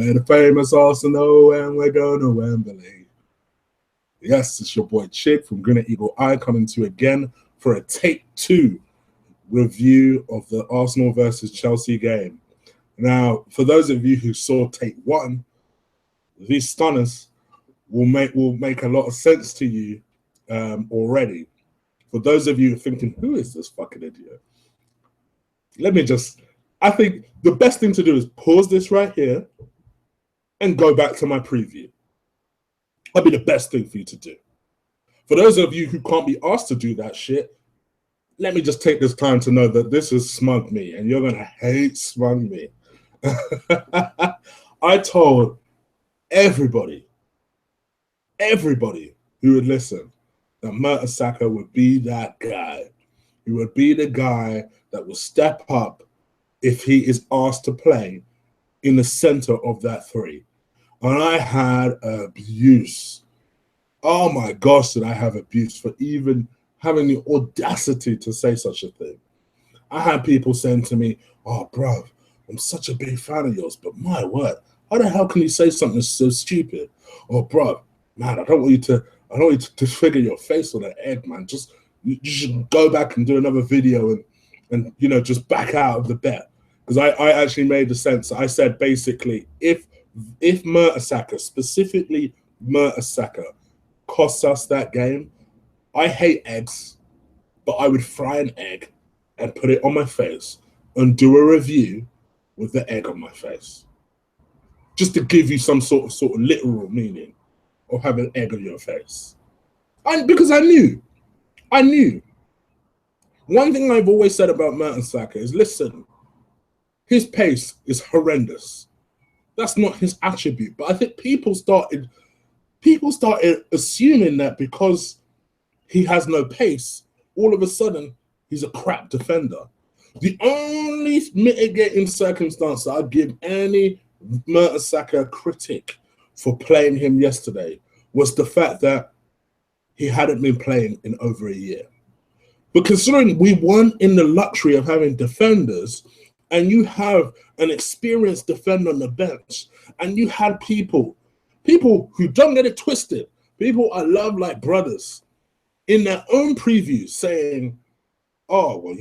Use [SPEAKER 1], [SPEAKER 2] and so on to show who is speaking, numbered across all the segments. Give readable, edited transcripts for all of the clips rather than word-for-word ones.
[SPEAKER 1] We're the famous Arsenal and we're going to Wembley. Yes, it's your boy Chick from Gooner Eagle Eye coming to you again for a Take 2 review of the Arsenal versus Chelsea game. Now, for those of you who saw Take 1, these stunners will make a lot of sense to you already. For those of you thinking, who is this fucking idiot? I think the best thing to do is pause this right here and go back to my preview. That'd be the best thing for you to do. For those of you who can't be asked to do that shit, let me just take this time to know that this is Smug Me, and you're going to hate Smug Me. I told everybody who would listen that Mertesacker would be that guy. He would be the guy that will step up if he is asked to play in the center of that three. And I had abuse. Oh my gosh, did I have abuse for even having the audacity to say such a thing. I had people saying to me, oh, bro, I'm such a big fan of yours, but my word, how the hell can you say something so stupid? Oh, bro, man, I don't want you to disfigure your face with an egg, man. You should go back and do another video and just back out of the bet. Because I actually made the sense. I said basically, if Mertesacker, specifically Mertesacker, costs us that game, I hate eggs, but I would fry an egg and put it on my face and do a review with the egg on my face. Just to give you some sort of literal meaning of having egg on your face. Because I knew. One thing I've always said about Mertesacker is, listen, his pace is horrendous. That's not his attribute. But I think people started assuming that because he has no pace, all of a sudden he's a crap defender. The only mitigating circumstance that I'd give any Mertesacker critic for playing him yesterday was the fact that he hadn't been playing in over a year. But considering we weren't in the luxury of having defenders, and you have an experienced defender on the bench, and you had people who don't get it twisted, people I love like brothers, in their own previews saying, oh, well,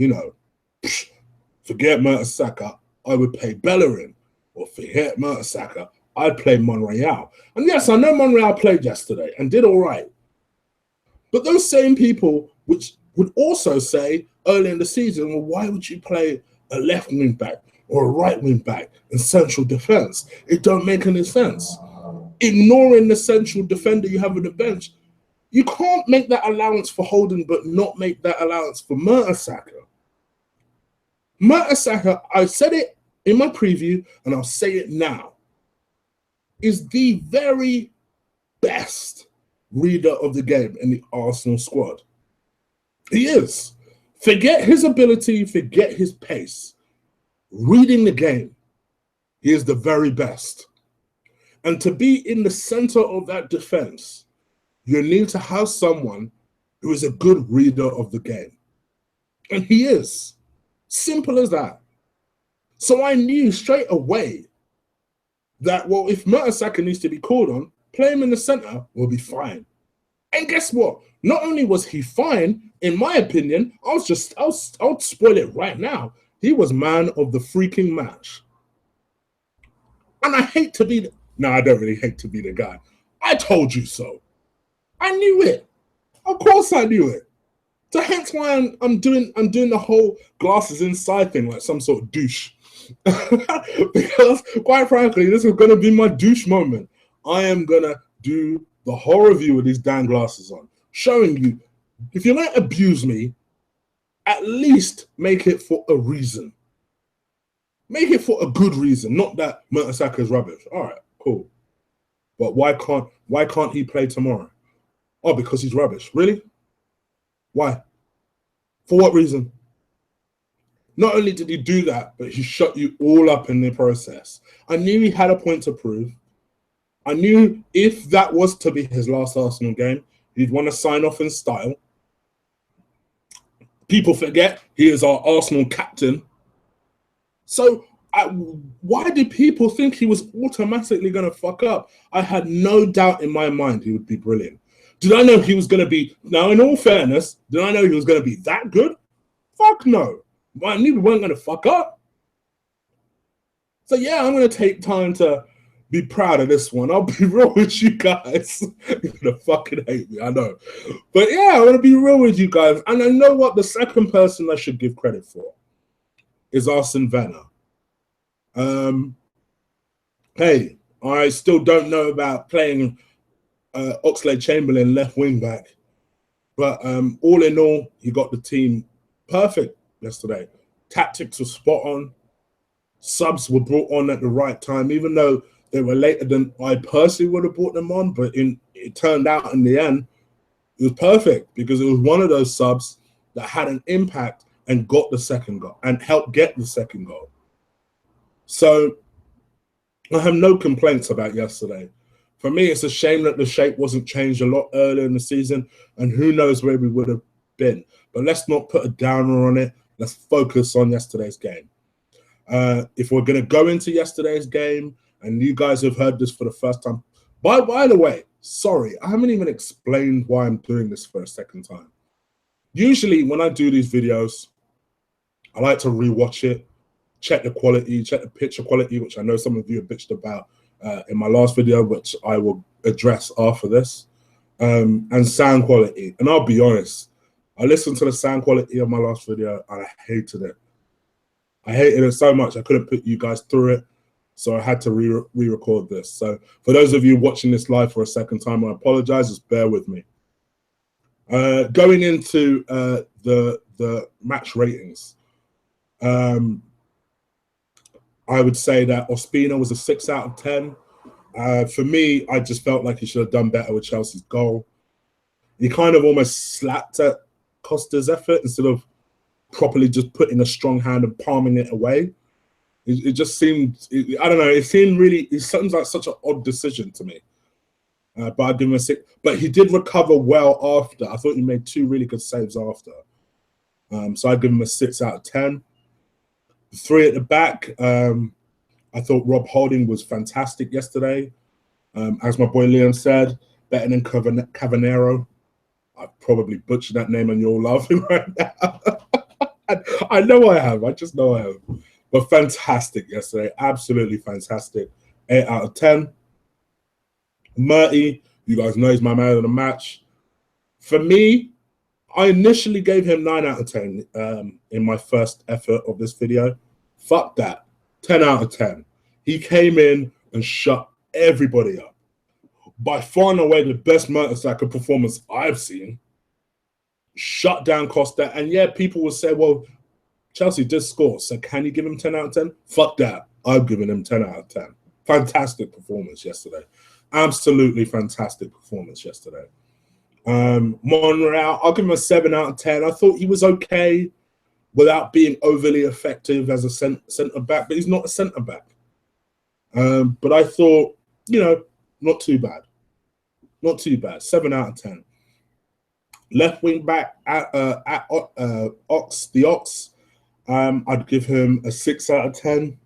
[SPEAKER 1] forget Mertesacker, I would play Bellerin, or forget Mertesacker, I'd play Monreal. And yes, I know Monreal played yesterday and did all right. But those same people which would also say early in the season, well, why would you play a left wing back or a right wing back in central defense? It don't make any sense. Ignoring the central defender you have on the bench, you can't make that allowance for Holden but not make that allowance for Mertesacker. Mertesacker, I said it in my preview and I'll say it now, is the very best reader of the game in the Arsenal squad. He is. Forget his ability, forget his pace. Reading the game, he is the very best. And to be in the center of that defense, you need to have someone who is a good reader of the game. And he is. Simple as that. So I knew straight away that, well, if Mertesacker needs to be called on, play him in the center will be fine. And guess what? Not only was he fine, in my opinion, I'll spoil it right now. He was man of the freaking match. And I hate to be I don't really hate to be the guy. I told you so. I knew it. Of course I knew it. So hence why I'm doing the whole glasses inside thing like some sort of douche. Because quite frankly, this is gonna be my douche moment. I am gonna do the whole review with these damn glasses on, showing you, if you're gonna abuse me, at least make it for a reason. Make it for a good reason, not that Mertesacker is rubbish. All right, cool. But why can't he play tomorrow? Oh, because he's rubbish. Really? Why? For what reason? Not only did he do that, but he shut you all up in the process. I knew he had a point to prove. I knew if that was to be his last Arsenal game, he'd want to sign off in style. People forget he is our Arsenal captain. So Why did people think he was automatically going to fuck up? I had no doubt in my mind he would be brilliant. Did I know he was going to be, now in all fairness, did I know he was going to be that good? Fuck no. But I knew we weren't going to fuck up. So yeah, I'm going to take time to be proud of this one. I'll be real with you guys. You're going to fucking hate me, I know. But yeah, I'm going to be real with you guys. And I know what the second person I should give credit for is Arsene Wenger. Hey, I still don't know about playing Oxlade-Chamberlain left wing back, but all in all, he got the team perfect yesterday. Tactics were spot on. Subs were brought on at the right time, even though they were later than I personally would have brought them on. But it turned out in the end, it was perfect because it was one of those subs that had an impact and got the second goal and helped get the second goal. So I have no complaints about yesterday. For me, it's a shame that the shape wasn't changed a lot earlier in the season, and who knows where we would have been. But let's not put a downer on it. Let's focus on yesterday's game. If we're going to go into yesterday's game, and you guys have heard this for the first time, by the way, sorry, I haven't even explained why I'm doing this for a second time. Usually when I do these videos, I like to rewatch it, check the quality, check the picture quality, which I know some of you have bitched about in my last video, which I will address after this, and sound quality. And I'll be honest, I listened to the sound quality of my last video and I hated it. I hated it so much I couldn't put you guys through it, so I had to re-record this. So for those of you watching this live for a second time, I apologize, just bear with me. Going into the match ratings, I would say that Ospina was a 6 out of 10. For me, I just felt like he should have done better with Chelsea's goal. He kind of almost slapped at Costa's effort instead of properly just putting a strong hand and palming it away. It just seemed, I don't know, it seems like such an odd decision to me. But I'd give him a 6. But he did recover well after. I thought he made 2 really good saves after. So I'd give him a 6 out of 10. 3 at the back. I thought Rob Holding was fantastic yesterday. As my boy Liam said, better than Cavanero. I probably butchered that name and you're all laughing right now. I know I have. I just know I have. But fantastic yesterday. Absolutely fantastic. 8 out of 10. Metry, you guys know he's my man of the match. For me, I initially gave him 9 out of 10 in my first effort of this video. Fuck that. 10 out of 10. He came in and shut everybody up. By far and away the best motorcycle performance I've seen. Shut down Costa. And yeah, people will say, well, Chelsea did score, so can you give him 10 out of 10? Fuck that. I've given him 10 out of 10. Fantastic performance yesterday. Absolutely fantastic performance yesterday. Monreal, I'll give him a 7 out of 10. I thought he was okay without being overly effective as a centre back, but he's not a centre back. But I thought, you know, not too bad. Not too bad. 7 out of 10. Left wing back at the Ox. I'd give him a 6 out of 10.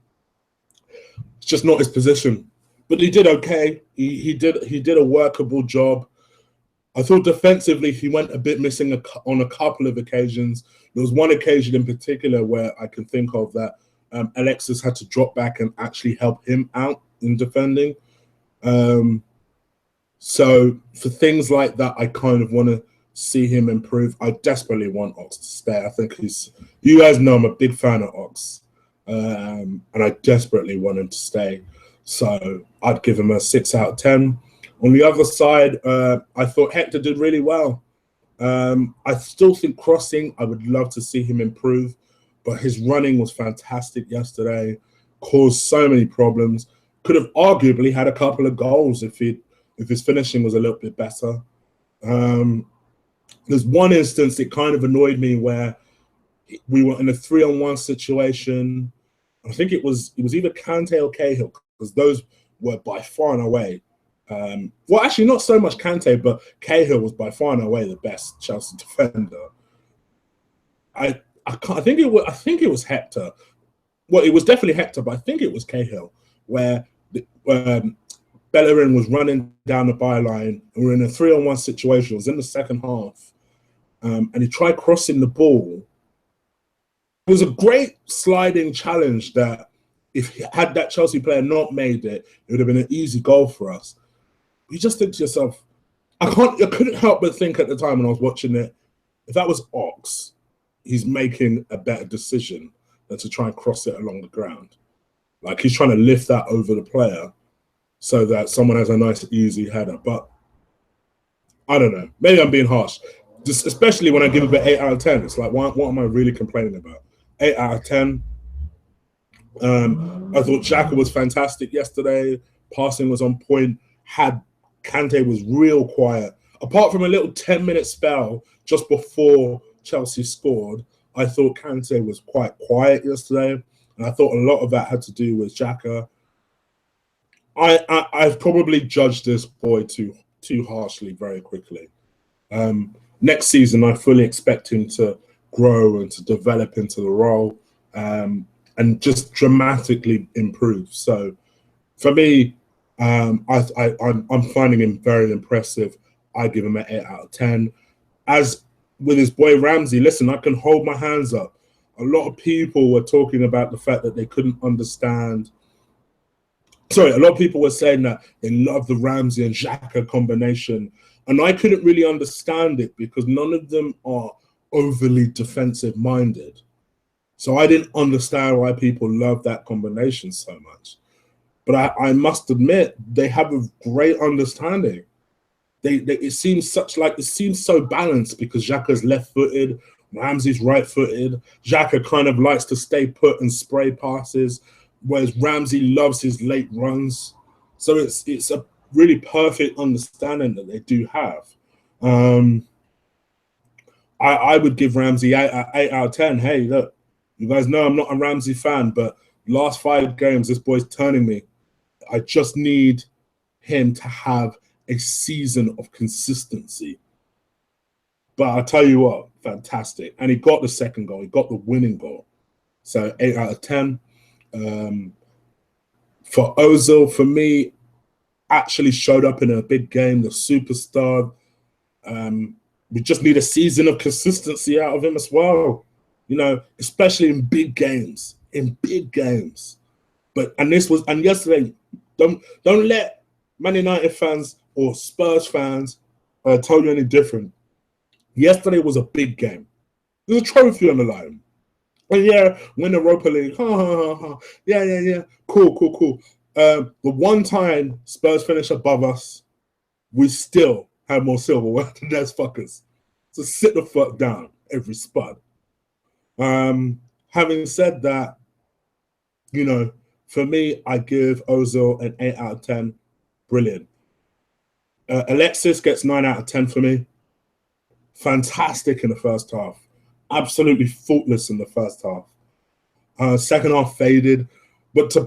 [SPEAKER 1] It's just not his position, but he did okay. He did a workable job. I thought defensively he went a bit missing on a couple of occasions. There was one occasion in particular where I can think of that Alexis had to drop back and actually help him out in defending. So for things like that, I kind of want to see him improve. I desperately want Ox to stay. I think you guys know I'm a big fan of Ox, and I desperately want him to stay. So I'd give him a 6 out of 10. On the other side, I thought Hector did really well. I still think crossing, I would love to see him improve, but his running was fantastic yesterday, caused so many problems. Could have arguably had a couple of goals if his finishing was a little bit better. There's one instance it kind of annoyed me where we were in a 3-on-1 situation. I think it was either Kante or Cahill, because those were by far and away. Well, actually, not so much Kante, but Cahill was by far and away the best Chelsea defender. I think it was Hector. well, it was definitely Hector, but I think it was Cahill, where Bellerin was running down the byline, and we're in a 3-on-1 situation. It was in the second half, and he tried crossing the ball. It was a great sliding challenge that if had that Chelsea player not made it, it would have been an easy goal for us. You just think to yourself, I couldn't help but think at the time when I was watching it, if that was Ox, he's making a better decision than to try and cross it along the ground. Like, he's trying to lift that over the player so that someone has a nice, easy header. But I don't know. Maybe I'm being harsh. Just especially when I give it an 8 out of 10. It's like, what am I really complaining about? 8 out of 10. I thought Xhaka was fantastic yesterday. Passing was on point. Kante was real quiet. Apart from a little 10-minute spell just before Chelsea scored, I thought Kante was quite quiet yesterday. And I thought a lot of that had to do with Xhaka. I've probably judged this boy too harshly very quickly. Next season, I fully expect him to grow and to develop into the role and just dramatically improve. So for me, I'm finding him very impressive. I give him an 8 out of 10. As with his boy Ramsey, listen, I can hold my hands up. A lot of people were talking about the fact that they couldn't understand. Sorry, a lot of people were saying that they love the Ramsey and Xhaka combination. And I couldn't really understand it because none of them are overly defensive-minded. So I didn't understand why people love that combination so much. But I must admit, they have a great understanding. It seems so balanced because Xhaka's left-footed, Ramsey's right-footed. Xhaka kind of likes to stay put and spray passes, whereas Ramsey loves his late runs. So it's a really perfect understanding that they do have. I would give Ramsey 8 out of 10. Hey, look, you guys know I'm not a Ramsey fan, but last 5 games, this boy's turning me. I just need him to have a season of consistency. But I'll tell you what, fantastic. And he got the second goal. He got the winning goal. So 8 out of 10. For Ozil, for me, actually showed up in a big game, the superstar. We just need a season of consistency out of him as well. You know, especially in big games. In big games. And yesterday, don't let Man United fans or Spurs fans tell you any different. Yesterday was a big game. There's a trophy on the line. And yeah, win the Europa League. Yeah. Cool. The one time Spurs finish above us, we still have more silverware than those fuckers. So sit the fuck down, every spud. Having said that, you know, for me, I give Ozil an 8 out of 10. Brilliant. Alexis gets 9 out of 10 for me. Fantastic in the first half. Absolutely faultless in the first half. Second half faded. But to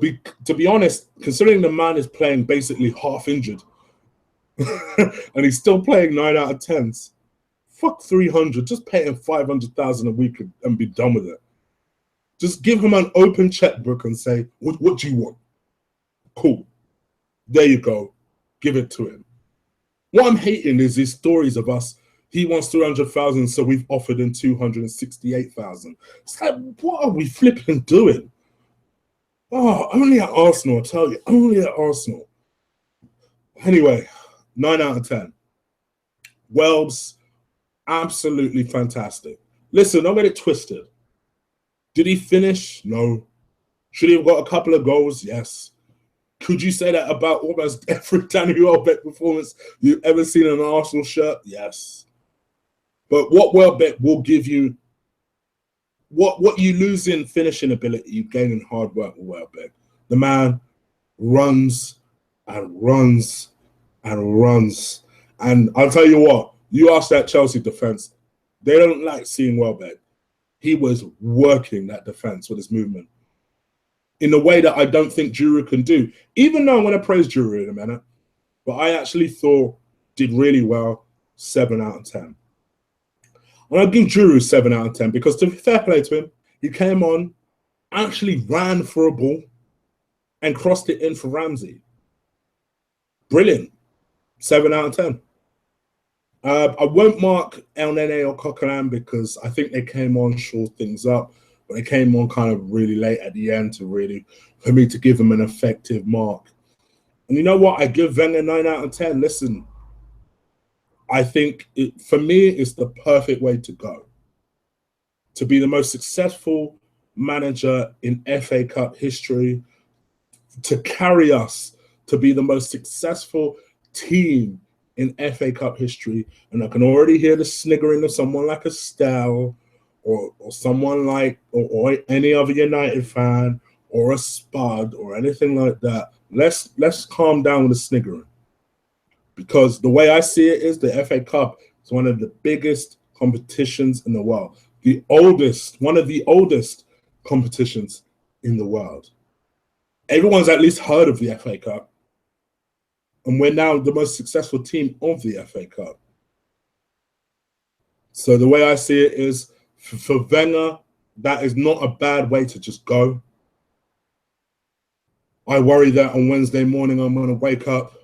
[SPEAKER 1] be honest, considering the man is playing basically half injured, and he's still playing 9 out of 10s, fuck 300. Just pay him 500,000 a week and be done with it. Just give him an open checkbook and say, what do you want? Cool. There you go. Give it to him. What I'm hating is these stories of us. He wants 300,000, so we've offered him 268,000. It's like, what are we flipping doing? Oh, only at Arsenal, I tell you. Only at Arsenal. Anyway, 9 out of 10. Welbs, absolutely fantastic. Listen, don't get it twisted. Did he finish? No. Should he have got a couple of goals? Yes. Could you say that about almost every Danny Welbeck performance you've ever seen in an Arsenal shirt? Yes. But what Welbeck will give you, what you lose in finishing ability, you gain in hard work with Welbeck. The man runs and runs and runs. And I'll tell you what, you ask that Chelsea defense, they don't like seeing Welbeck. He was working that defense with his movement in a way that I don't think Giroud can do. Even though I'm going to praise Giroud in a minute, but I actually thought did really well, 7 out of 10. And I'll give Giroud 7 out of 10 because to be fair play to him, he came on, actually ran for a ball and crossed it in for Ramsey. Brilliant. 7 out of 10. I won't mark El Nene or Coquelin because I think they came on, shore things up, but they came on kind of really late at the end for me to give them an effective mark. And you know what? I give Wenger 9 out of 10. Listen, I think for me, it's the perfect way to go. To be the most successful manager in FA Cup history, to carry us to be the most successful team in FA Cup history. And I can already hear the sniggering of someone like Estelle or someone like, or any other United fan or a Spud or anything like that. Let's calm down with the sniggering. Because the way I see it is the FA Cup is one of the biggest competitions in the world. One of the oldest competitions in the world. Everyone's at least heard of the FA Cup. And we're now the most successful team of the FA Cup. So the way I see it is, for Wenger, that is not a bad way to just go. I worry that on Wednesday morning I'm going to wake up,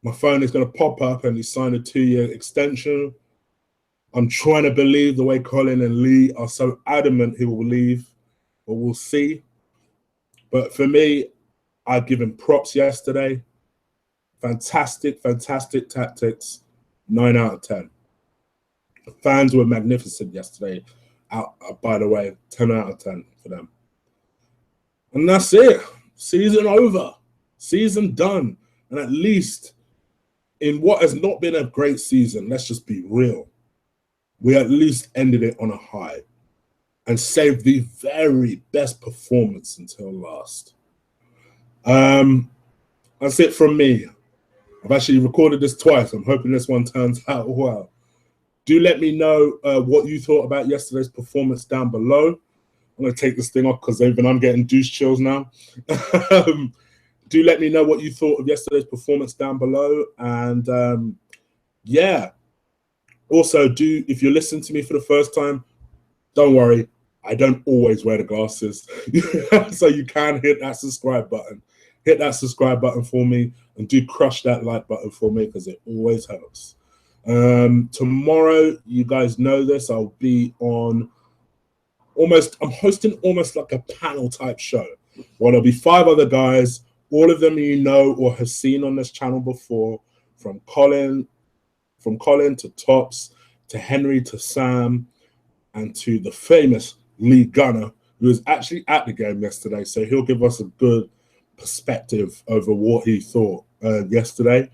[SPEAKER 1] my phone is going to pop up and he signed a 2-year extension. I'm trying to believe the way Colin and Lee are so adamant he will leave, but we'll see. But for me, I've given props yesterday. Fantastic, fantastic tactics. 9 out of 10. The fans were magnificent yesterday. By the way, 10 out of 10 for them. And that's it. Season over. Season done. And at least in what has not been a great season, let's just be real, we at least ended it on a high and saved the very best performance until last. That's it from me. I've actually recorded this twice. I'm hoping this one turns out well. Do let me know what you thought about yesterday's performance down below. I'm going to take this thing off because even I'm getting douche chills now. Do let me know what you thought of yesterday's performance down below. And yeah, also if you're listening to me for the first time, don't worry. I don't always wear the glasses. So you can hit that subscribe button. Hit that subscribe button for me and do crush that like button for me because it always helps. Tomorrow, you guys know this, I'll be on I'm hosting almost like a panel type show where there'll be 5 other guys, all of them you know or have seen on this channel before, from Colin to Tops, to Henry, to Sam, and to the famous Lee Gooner, who was actually at the game yesterday. So he'll give us a good perspective over what he thought yesterday.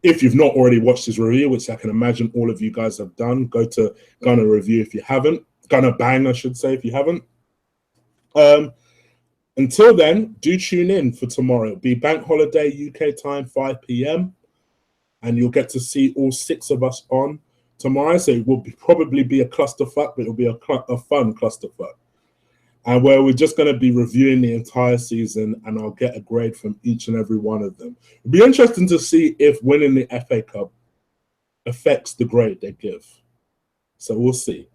[SPEAKER 1] If you've not already watched his review, which I can imagine all of you guys have done, go to Gunner Review if you haven't. Gunner Bang, I should say, if you haven't. Until then, do tune in for tomorrow. It'll be Bank Holiday UK time, 5 p.m. And you'll get to see all 6 of us on tomorrow. So it will probably be a clusterfuck, but it'll be a fun clusterfuck. And where we're just going to be reviewing the entire season, and I'll get a grade from each and every one of them. It'll be interesting to see if winning the FA Cup affects the grade they give. So we'll see.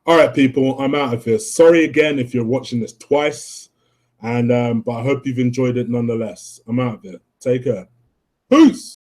[SPEAKER 1] All right, people, I'm out of here. Sorry again if you're watching this twice, and but I hope you've enjoyed it nonetheless. I'm out of here. Take care. Peace.